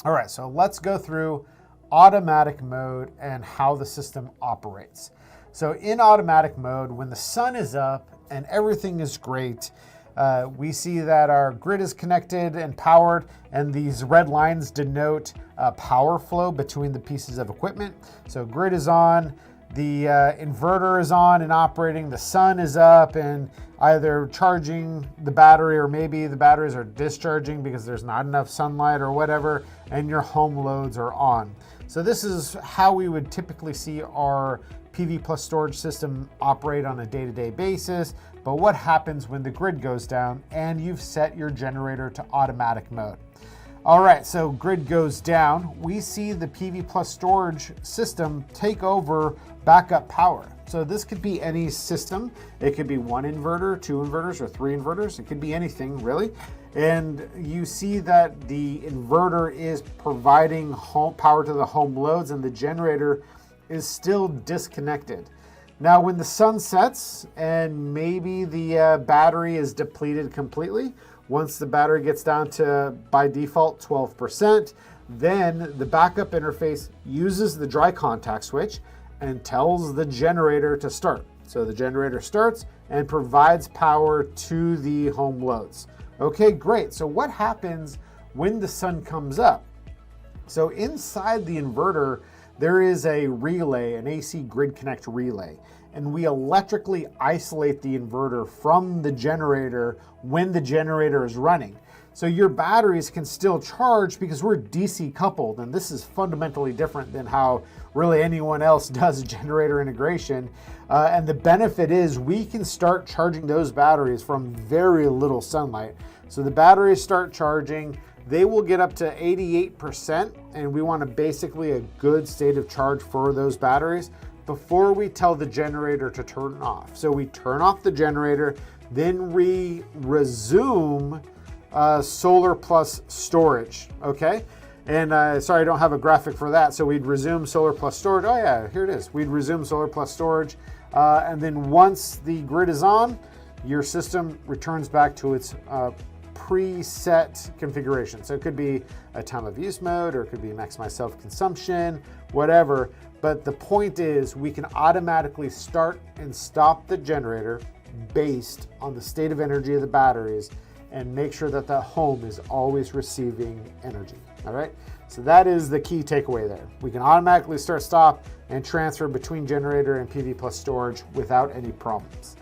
All right, so let's go through automatic mode and how the system operates. So in automatic mode, when the sun is up and everything is great, we see that our grid is connected and powered, and these red lines denote power flow between the pieces of equipment. So grid is on, the inverter is on and operating, the sun is up and either charging the battery, or maybe the batteries are discharging because there's not enough sunlight or whatever, and your home loads are on. So this is how we would typically see our PV plus storage system operate on a day-to-day basis. But what happens when the grid goes down and you've set your generator to automatic mode? All right, so grid goes down. We see the PV plus storage system take over backup power. So this could be any system. It could be one inverter, two inverters, or three inverters. It could be anything really. And you see that the inverter is providing home power to the home loads and the generator is still disconnected. Now, when the sun sets and maybe the battery is depleted completely, once the battery gets down to, by default, 12%, then the backup interface uses the dry contact switch and tells the generator to start. So the generator starts and provides power to the home loads. Okay, great. So what happens when the sun comes up? So inside the inverter, there is a relay, an AC grid connect relay, and we electrically isolate the inverter from the generator when the generator is running. So your batteries can still charge because we're DC coupled, and this is fundamentally different than how really anyone else does generator integration. And the benefit is we can start charging those batteries from very little sunlight. So the batteries start charging, they will get up to 88%, and we want basically a good state of charge for those batteries before we tell the generator to turn off. So we turn off the generator, then we resume solar plus storage, okay? And sorry, I don't have a graphic for that. So we'd resume solar plus storage. Oh yeah, here it is. We'd resume solar plus storage. And then once the grid is on, your system returns back to its preset configuration. So it could be a time of use mode, or it could be maximize self-consumption, whatever. But the point is we can automatically start and stop the generator based on the state of energy of the batteries and make sure that the home is always receiving energy. All right, so that is the key takeaway there. We can automatically start, stop, and transfer between generator and PV plus storage without any problems.